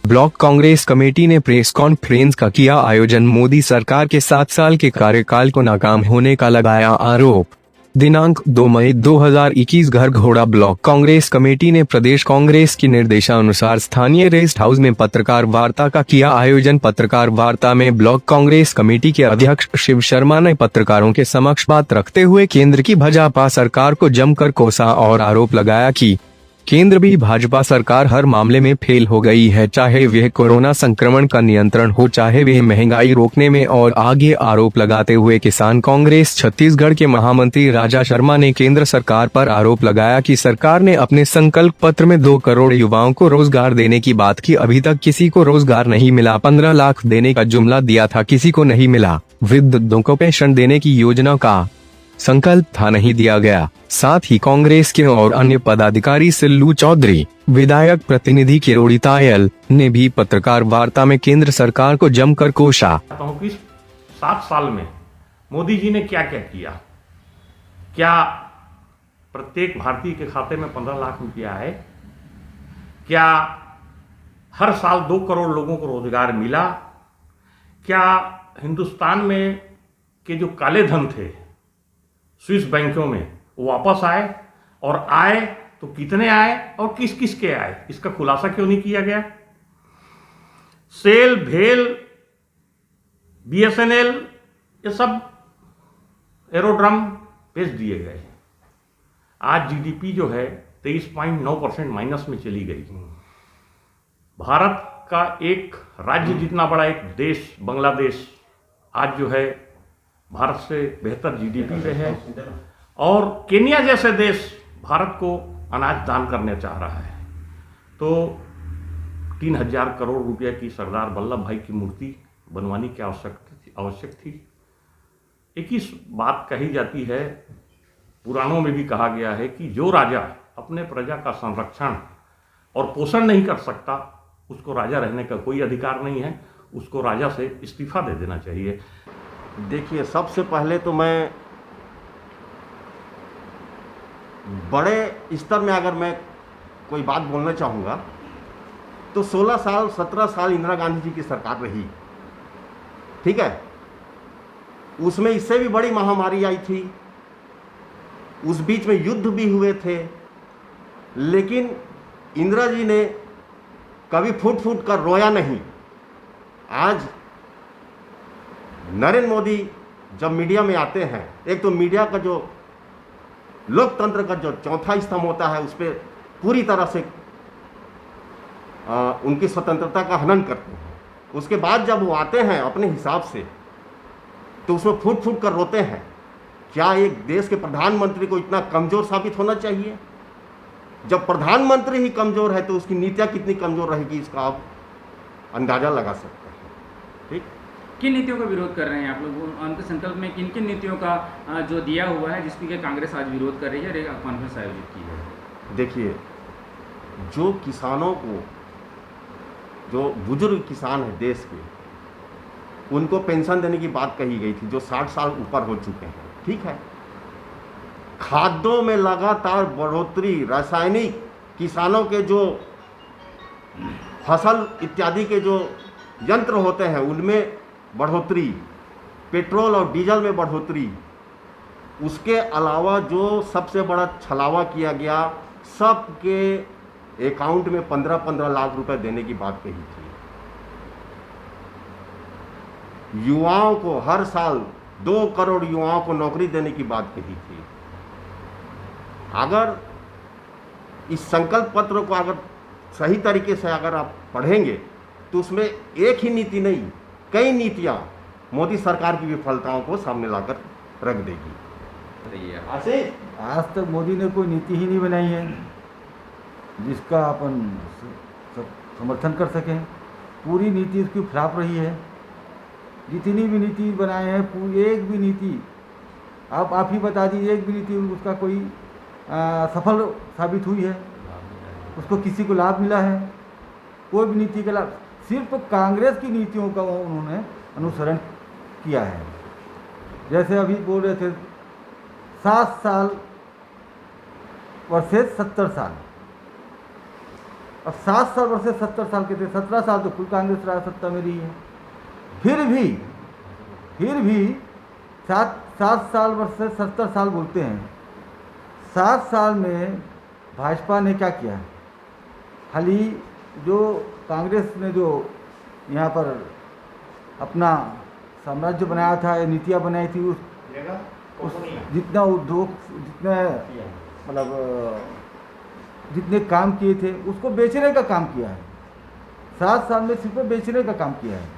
Block Congress committee ने press conference का किया आयोजन। मोदी सरकार के 7 साल के कार्यकाल को नाकाम होने का लगाया आरोप। दिनांक 2 मई 2021 घरघोड़ा ब्लॉक कांग्रेस कमेटी ने प्रदेश कांग्रेस की निर्देशानुसार स्थानीय रेस्ट हाउस में पत्रकार वार्ता का किया आयोजन। पत्रकार वार्ता में ब्लॉक कांग्रेस कमेटी के अध्यक्ष शिव शर्मा ने पत्रकारों के समक्ष बात रखते हुए केंद्र की भाजपा सरकार को जमकर कोसा और आरोप लगाया कि केंद्र भी भाजपा सरकार हर मामले में फेल हो गई है, चाहे वह कोरोना संक्रमण का नियंत्रण हो, चाहे वह महंगाई रोकने में। और आगे आरोप लगाते हुए किसान कांग्रेस छत्तीसगढ़ के महामंत्री राजा शर्मा ने केंद्र सरकार पर आरोप लगाया कि सरकार ने अपने संकल्प पत्र में 2 करोड़ युवाओं को रोजगार देने की बात की, अभी तक किसी को रोजगार नहीं मिला। 15 लाख देने का जुमला दिया था, किसी को नहीं मिला। वृद्धों को पेंशन देने की योजना का संकल्प था, नहीं दिया गया। साथ ही कांग्रेस के और अन्य पदाधिकारी सिल्लू चौधरी, विधायक प्रतिनिधि किरोड़ी तायल ने भी पत्रकार वार्ता में केंद्र सरकार को जमकर कोसा। 7 साल में मोदी जी ने क्या क्या किया? क्या प्रत्येक भारतीय के खाते में 15 लाख रुपया है? क्या हर साल 2 करोड़ लोगों को रोजगार मिला? क्या हिंदुस्तान में के जो काले धन थे स्विस बैंकों में वो वापस आए, और आए तो कितने आए और किस किस के आए, इसका खुलासा क्यों नहीं किया गया? सेल, भेल, बीएसएनएल ये सब एरोड्रम बेच दिए गए। आज जीडीपी जो है 23.9% माइनस में चली गई। भारत का एक राज्य जितना बड़ा एक देश बांग्लादेश आज जो है भारत से बेहतर जीडीपी पे है, और केन्या जैसे देश भारत को अनाज दान करने चाह रहा है। तो 3000 करोड़ रुपए की सरदार वल्लभ भाई की मूर्ति बनवाने की आवश्यक थी। एक ही बात कही जाती है, पुराणों में भी कहा गया है कि जो राजा अपने प्रजा का संरक्षण और पोषण नहीं कर सकता, उसको राजा रहने का कोई अधिकार नहीं है, उसको राजा से इस्तीफा दे देना चाहिए। देखिए, सबसे पहले तो मैं बड़े स्तर में अगर मैं कोई बात बोलना चाहूँगा तो 16 साल 17 साल इंदिरा गांधी जी की सरकार रही, ठीक है। उसमें इससे भी बड़ी महामारी आई थी, उस बीच में युद्ध भी हुए थे, लेकिन इंदिरा जी ने कभी फूट फूट कर रोया नहीं। आज नरेंद्र मोदी जब मीडिया में आते हैं, एक तो मीडिया का जो लोकतंत्र का जो चौथा स्तंभ होता है उस पर पूरी तरह से उनकी स्वतंत्रता का हनन करते हैं। उसके बाद जब वो आते हैं अपने हिसाब से तो उसमें फूट फूट कर रोते हैं। क्या एक देश के प्रधानमंत्री को इतना कमज़ोर साबित होना चाहिए? जब प्रधानमंत्री ही कमज़ोर है तो उसकी नीतियाँ कितनी कमज़ोर रहेगी, इसका आप अंदाज़ा लगा सकते हैं, ठीक। किन नीतियों का विरोध कर रहे हैं आप लोग? उनके संकल्प में किन किन नीतियों का जो दिया हुआ है जिसकी कि कांग्रेस आज विरोध कर रही है, कॉन्फ्रेंस आयोजित की है? देखिए, जो किसानों को, जो बुजुर्ग किसान हैं देश के, उनको पेंशन देने की बात कही गई थी, जो 60 साल ऊपर हो चुके हैं, ठीक है। खाद्यों में लगातार बढ़ोतरी, रासायनिक, किसानों के जो फसल इत्यादि के जो यंत्र होते हैं उनमें बढ़ोतरी, पेट्रोल और डीजल में बढ़ोतरी, उसके अलावा जो सबसे बड़ा छलावा किया गया, सबके अकाउंट में 15-15 लाख रुपए देने की बात कही थी। युवाओं को हर साल 2 करोड़ युवाओं को नौकरी देने की बात कही थी। अगर इस संकल्प पत्र को अगर सही तरीके से अगर आप पढ़ेंगे तो उसमें एक ही नीति नहीं, कई नीतियां मोदी सरकार की विफलताओं को सामने लाकर रख देगी। आज तक मोदी ने कोई नीति ही नहीं बनाई है जिसका अपन समर्थन कर सकें। पूरी नीति उसकी खराब रही है। जितनी भी नीति बनाए हैं, पूरी एक भी नीति आप ही बता दीजिए, एक भी नीति उसका कोई सफल साबित हुई है, उसको किसी को लाभ मिला है? कोई भी नीति का लाभ, सिर्फ कांग्रेस की नीतियों का उन्होंने अनुसरण किया है। जैसे अभी बोल रहे थे 7 साल वर्सेस 70 साल। अब 7 साल वर्सेस 70 साल के थे, 17 साल तो फुल कांग्रेस राज सत्ता में रही है। फिर भी 7 साल वर्सेस 70 साल बोलते हैं। 7 साल में भाजपा ने क्या किया? खाली जो कांग्रेस ने जो यहाँ पर अपना साम्राज्य बनाया था, नीतियाँ बनाई थी, उस जितना उद्योग, जितने मतलब जितने काम किए थे उसको बेचने का काम किया है। 7 साल में सिर्फ बेचने का काम किया है।